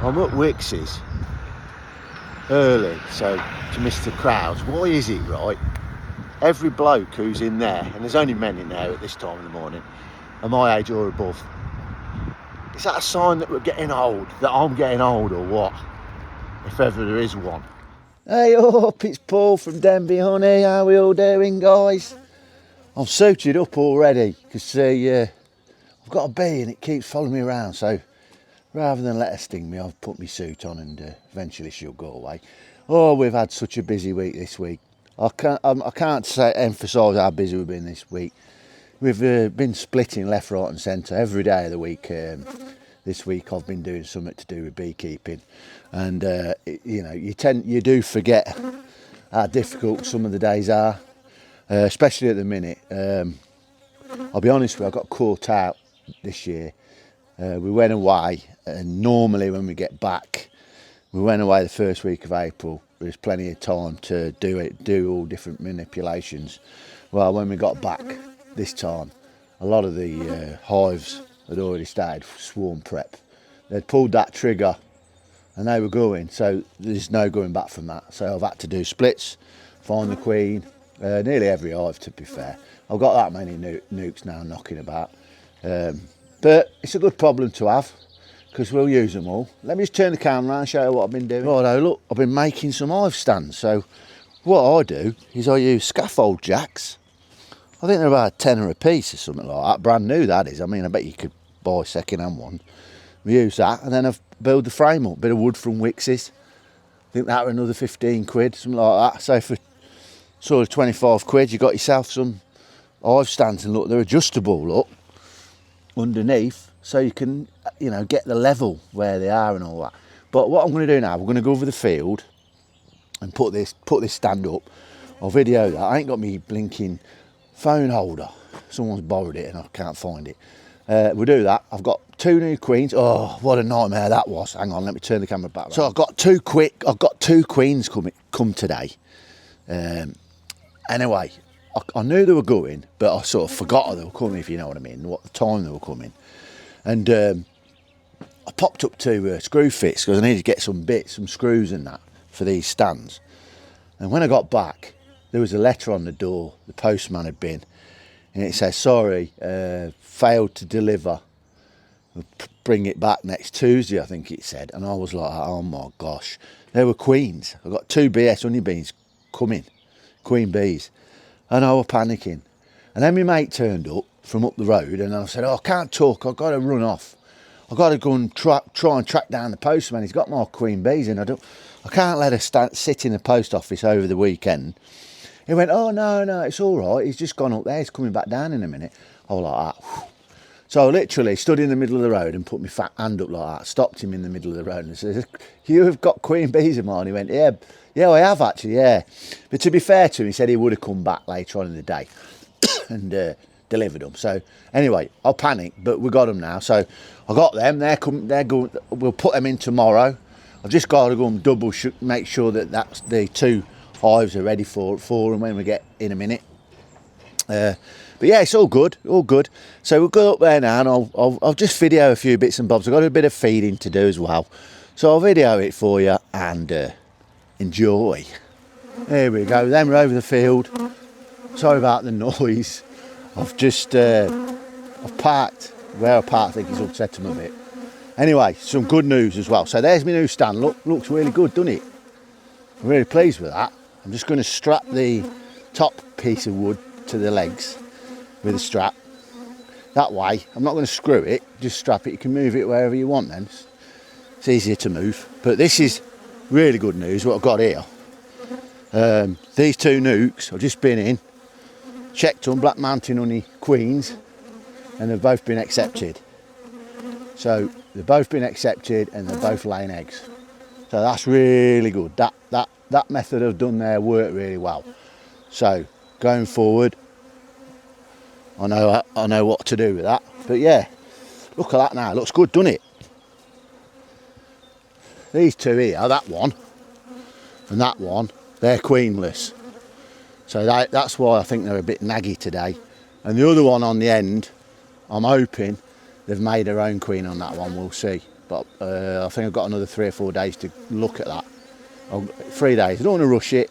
I'm at Wix's early, so to miss the crowds. Why is it, right? Every bloke who's in there, and there's only men in there at this time of the morning, are my age or above. Is that a sign that we're getting old? That I'm getting old or what? If ever there is one. Hey up, it's Paul from Denby Honey. How we all doing, guys? I'm suited up already because I've got a bee and it keeps following me around, so rather than let her sting me, I've put my suit on and eventually she'll go away. Oh, we've had such a busy week this week. I can't emphasise how busy we've been this week. We've been splitting left, right and centre every day of the week. This week I've been doing something to do with beekeeping, and you do forget how difficult some of the days are, especially at the minute. I'll be honest with you, I got caught out this year. We went away, and normally when we get back, we went away the first week of April. There's plenty of time to do all different manipulations. Well, when we got back this time, a lot of the hives had already started swarm prep. They'd pulled that trigger and they were going, so there's no going back from that. So I've had to do splits, find the queen, nearly every hive to be fair. I've got that many nukes now knocking about. But it's a good problem to have because we'll use them all. Let me just turn the camera around and show you what I've been doing. Righto, look, I've been making some hive stands. So what I do is I use scaffold jacks. I think they're about £10 a piece or something like that. Brand new, that is. I mean, I bet you could buy a second-hand one. We use that, and then I've built the frame up. Bit of wood from Wix's. I think that were another 15 quid, something like that. So for sort of 25 quid, you got yourself some hive stands, and look, they're adjustable, look, underneath, so you can, get the level where they are and all that. But what I'm going to do now, we're going to go over the field and put this stand up. I'll video that. I ain't got me blinking phone holder. Someone's borrowed it and I can't find it. We'll do that. I've got 2 new queens. Oh, what a nightmare that was. Hang on, let me turn the camera back. So I've got two queens come today. Anyway, I knew they were going, but I sort of forgot they were coming, if you know what I mean, what the time they were coming. And I popped up to Screwfix because I needed to get some bits, some screws and that for these stands. And when I got back, there was a letter on the door the postman had been, and it says, sorry, failed to deliver. We'll bring it back next Tuesday, I think it said. And I was like, oh my gosh. They were queens. I got 2 BS honeybees coming, queen bees. And I was panicking. And then my mate turned up from up the road, and I said, oh, I can't talk, I've got to run off. I've got to go and try and track down the postman. He's got more queen bees, and I can't let her sit in the post office over the weekend. He went, oh, no, it's all right. He's just gone up there. He's coming back down in a minute. I was like that. Whew. So I literally stood in the middle of the road and put my fat hand up like that, stopped him in the middle of the road and said, you have got queen bees of mine? He went, yeah, I have actually, yeah. But to be fair to him, he said he would have come back later on in the day and delivered them. So anyway, I panicked, but we got them now. So I got them. They're going. We'll put them in tomorrow. I've just got to go and make sure that that's the 2 hives are ready for them when we get in a minute. But yeah, it's all good. So we'll go up there now, and I'll just video a few bits and bobs. I've got a bit of feeding to do as well, so I'll video it for you and enjoy. There we go. Then we're over the field. Sorry about the noise. I've parked where I parked. I think it's upset him a bit. Anyway, some good news as well. So there's my new stand. Looks really good, doesn't it? I'm really pleased with that. I'm just going to strap the top piece of wood to the legs with a strap. That way, I'm not going to screw it, just strap it. You can move it wherever you want then. It's easier to move. But this is really good news, what I've got here. These 2 nukes, I've just been in, checked on Black Mountain Honey queens, and they've both been accepted. So they've both been accepted and they're both laying eggs. So that's really good. That method I've done there worked really well. So going forward, I know what to do with that. But yeah, look at that now. It looks good, doesn't it? These 2 here, that one and that one, they're queenless. So that's why I think they're a bit naggy today. And the other one on the end, I'm hoping they've made their own queen on that one. We'll see. but I think I've got another 3 or 4 days to look at that. 3 days. I don't want to rush it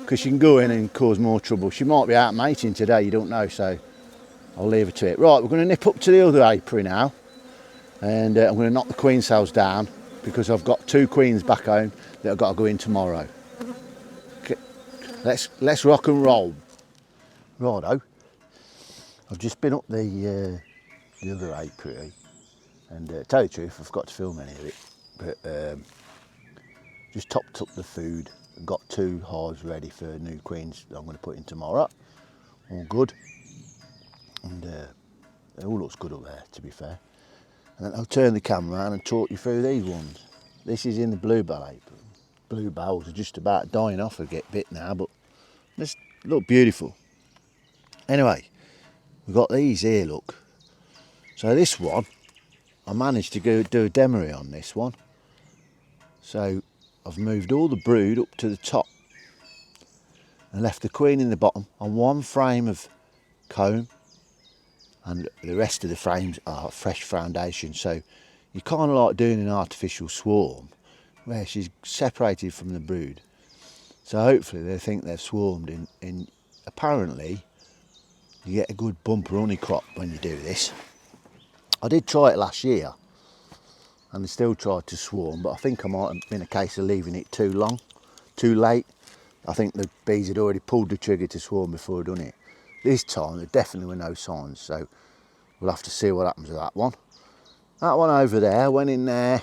because she can go in and cause more trouble. She might be out mating today, you don't know, so I'll leave her to it. Right, we're going to nip up to the other apiary now, and I'm going to knock the queen cells down because I've got 2 queens back home that I've got to go in tomorrow. Okay. Let's rock and roll. Righto. I've just been up the other apiary, and to tell you the truth, I've got to film any of it, but just topped up the food and got 2 hives ready for new queens that I'm going to put in tomorrow. All good, and it all looks good up there, to be fair. And then I'll turn the camera around and talk you through these ones. This is in the bluebell apiary. Bluebells are just about dying off a bit now, but they look beautiful. Anyway, we've got these here, look. So this one, I managed to go do a demery on this one. So I've moved all the brood up to the top and left the queen in the bottom on 1 frame of comb, and the rest of the frames are fresh foundation. So you're kind of like doing an artificial swarm where she's separated from the brood. So hopefully they think they've swarmed in apparently you get a good bumper honey crop when you do this. I did try it last year and they still tried to swarm, but I think I might have been a case of leaving it too late. I think the bees had already pulled the trigger to swarm before I'd done it. This time there definitely were no signs, so we'll have to see what happens with that one. That one over there went in there.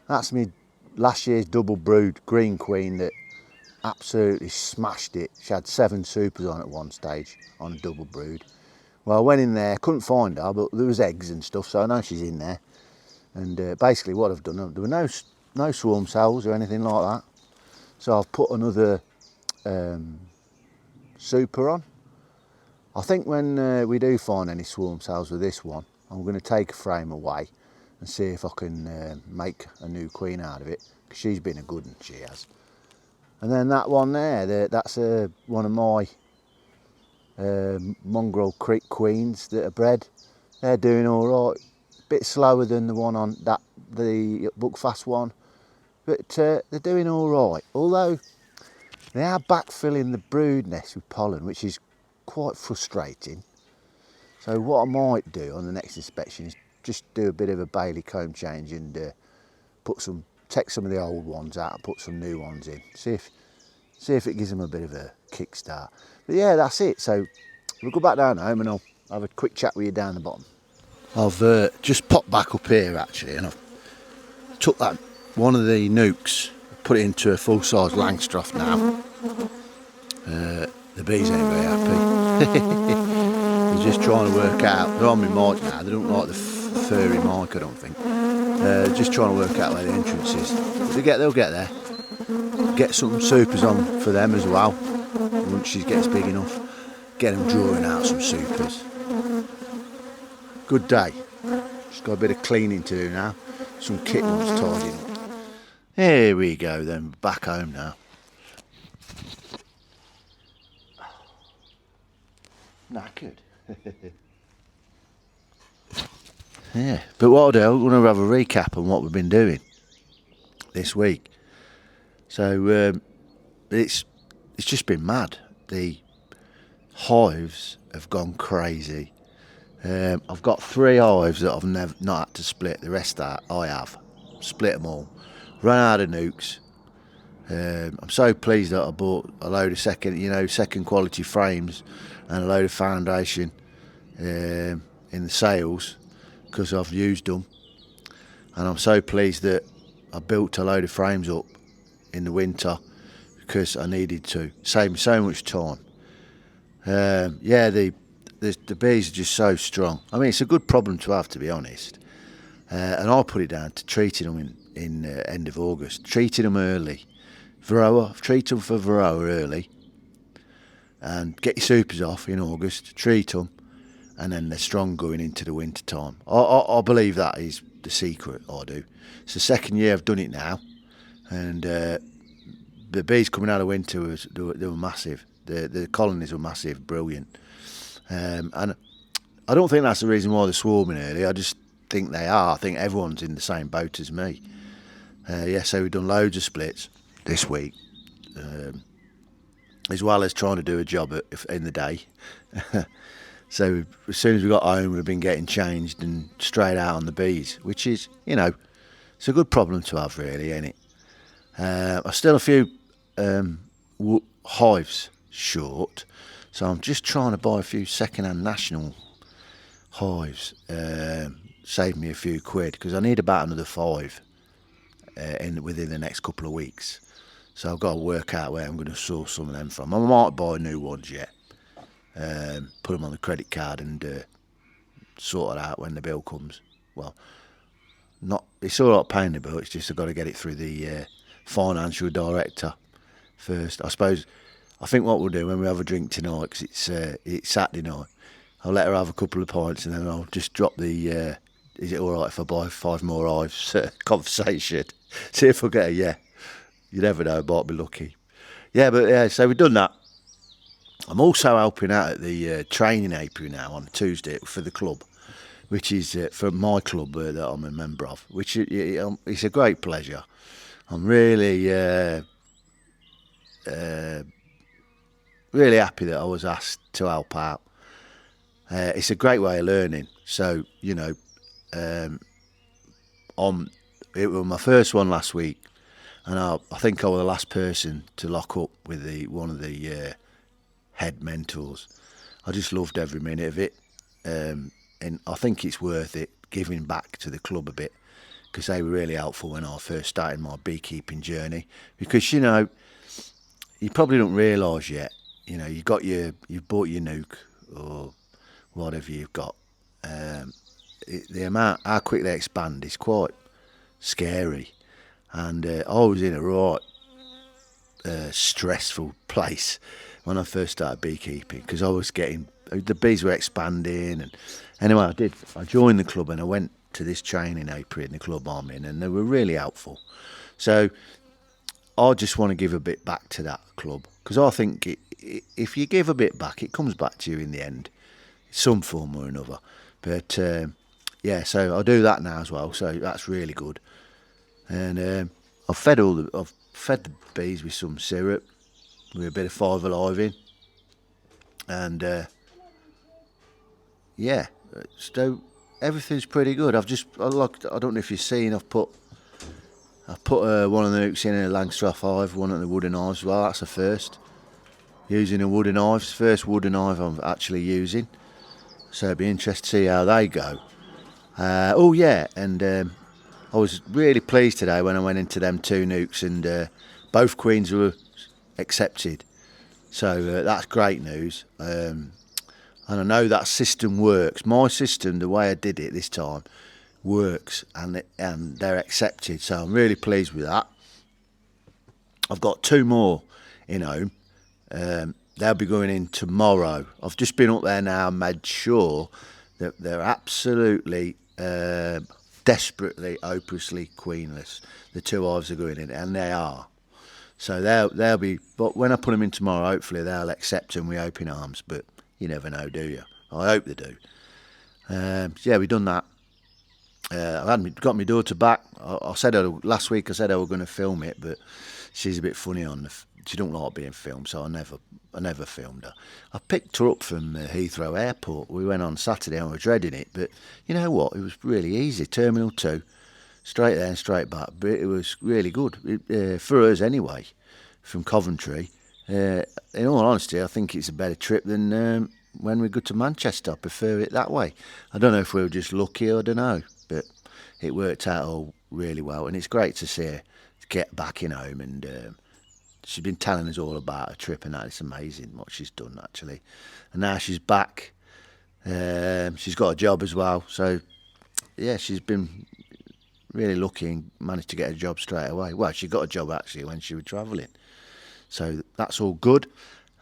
That's me last year's double brood green queen that absolutely smashed it. She had 7 supers on at one stage on a double brood. Well, I went in there, couldn't find her, but there was eggs and stuff, so I know she's in there. And basically what I've done, there were no swarm cells or anything like that. So I've put another super on. I think when we do find any swarm cells with this one, I'm going to take a frame away and see if I can make a new queen out of it, because she's been a good one, she has. And then that one there, that's one of my mongrel creek queens that are bred. They're doing all right. Bit slower than the one on the Buckfast one, but they're doing all right. Although they are backfilling the brood nest with pollen, which is quite frustrating. So what I might do on the next inspection is just do a bit of a Bailey comb change and take some of the old ones out and put some new ones in. See if it gives them a bit of a kickstart. But yeah, that's it. So we'll go back down home and I'll have a quick chat with you down the bottom. I've just popped back up here actually, and I've took that one of the nukes, put it into a full-size Langstroth now. The bees ain't very happy. They're just trying to work out. They're on my mic now. They don't like the furry mic, I don't think. Just trying to work out where the entrance is. They'll get there. Get some supers on for them as well. Once she gets big enough, get them drawing out some supers. Good day. Just got a bit of cleaning to do now. Some kittens tidying up. Here we go then, back home now. Knackered. Yeah, but what I'll do, I'm going to have a recap on what we've been doing this week. So it's just been mad. The hives have gone crazy. I've got 3 hives that I've not had to split. The rest that I have split them all. Run out of nukes. I'm so pleased that I bought a load of second quality frames and a load of foundation in the sales, because I've used them. And I'm so pleased that I built a load of frames up in the winter because I needed to. Save me so much time. Yeah, the bees are just so strong. I mean, it's a good problem to have, to be honest. And I put it down to treating them in end of August. Treating them early. Varroa, treat them for Varroa early. And get your supers off in August, treat them, and then they're strong going into the winter time. I believe that is the secret, I do. It's the second year I've done it now, and the bees coming out of winter, they were massive. The colonies were massive, brilliant. And I don't think that's the reason why they're swarming early. I just think they are. I think everyone's in the same boat as me. Yeah, so we've done loads of splits this week, as well as trying to do a job in the day. So as soon as we got home, we've been getting changed and straight out on the bees, which is, it's a good problem to have, really, ain't it? I'm still a few hives short, so I'm just trying to buy a few second-hand national hives. Save me a few quid, because I need about another 5 within the next couple of weeks. So I've got to work out where I'm going to source some of them from. I might buy new ones yet. Put them on the credit card and sort it out when the bill comes. Well, it's all right paying the bill, it's just I've got to get it through the financial director first. I think what we'll do when we have a drink tonight, because it's Saturday night, I'll let her have a couple of pints and then I'll just drop the is it alright if I buy 5 more hives conversation. See if I get a yeah. You never know, might be lucky. Yeah, but yeah, so we've done that. I'm also helping out at the training apiary now on Tuesday for the club, which is for my club that I'm a member of, which it's a great pleasure. I'm really, really happy that I was asked to help out. It's a great way of learning. So, it was my first one last week, and I think I was the last person to lock up with one of the head mentors. I just loved every minute of it, and I think it's worth it giving back to the club a bit, because they were really helpful when I first started my beekeeping journey. Because you probably don't realise yet, you've bought your nuke or whatever you've got. The amount how quick they expand is quite scary, and I was in a right stressful place when I first started beekeeping, because I was the bees were expanding. And anyway, I joined the club and I went to this training apiary in the club I'm in, and they were really helpful. So I just want to give a bit back to that club, because I think if you give a bit back, it comes back to you in the end, some form or another. But yeah, so I do that now as well, so that's really good. And I've fed the bees with some syrup with a bit of 5 Alive in, and yeah, so everything's pretty good. I don't know if you've seen, I've put one of the nukes in a Langstroth hive, one of the wooden hives as well. That's a first, using a wooden hive. It's the first wooden hive I'm actually using, so it'd be interesting to see how they go. Oh yeah, and I was really pleased today when I went into them 2 nukes, and both queens were accepted. So that's great news. And I know that system works. My system, the way I did it this time, works, and they're accepted. So I'm really pleased with that. I've got 2 more in home. They'll be going in tomorrow. I've just been up there now and made sure that they're absolutely desperately, hopelessly queenless. The 2 hives are going in, and they are. So they'll be. But when I put them in tomorrow, hopefully they'll accept them with open arms. But you never know, do you? I hope they do. Yeah, we've done that. I got my daughter back. I said last week. I said I was going to film it, but she's a bit funny she don't like being filmed, so I never filmed her. I picked her up from Heathrow Airport. We went on Saturday and we were dreading it, but you know what? It was really easy. Terminal 2, straight there and straight back. But it was really good for us anyway. From Coventry, in all honesty, I think it's a better trip than when we go to Manchester. I prefer it that way. I don't know if we were just lucky, I don't know, but it worked out all really well, and it's great to see her get back in home. And she's been telling us all about her trip, and that it's amazing what she's done actually. And now she's back. She's got a job as well, so yeah, she's been really lucky and managed to get a job straight away. Well, she got a job actually when she was travelling, so that's all good.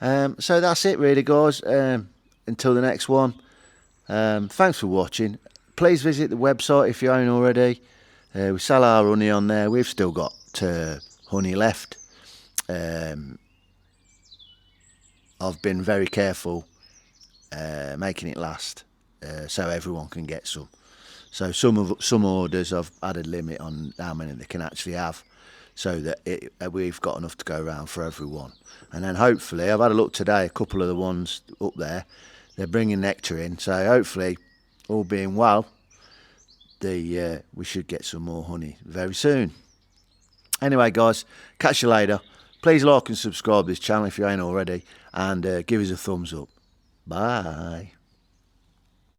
So that's it really, guys. Until the next one, thanks for watching. Please visit the website if you haven't already. We sell our honey on there. We've still got honey left. I've been very careful making it last, so everyone can get some. So some orders I've had a limit on how many they can actually have, so that we've got enough to go around for everyone. And then hopefully, I've had a look today, a couple of the ones up there, they're bringing nectar in. So hopefully, all being well, we should get some more honey very soon. Anyway, guys, catch you later. Please like and subscribe to this channel if you ain't already, and give us a thumbs up. Bye.